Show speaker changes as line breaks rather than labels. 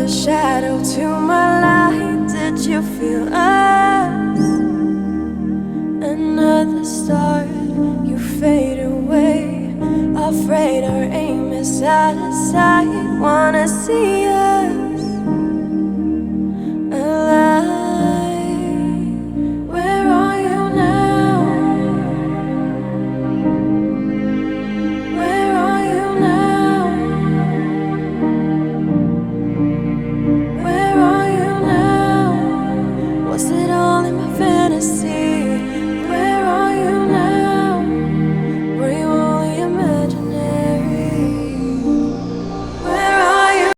a shadow to my light. Did you feel us? Another star, you fade away. Afraid our aim is out of sight. Wanna see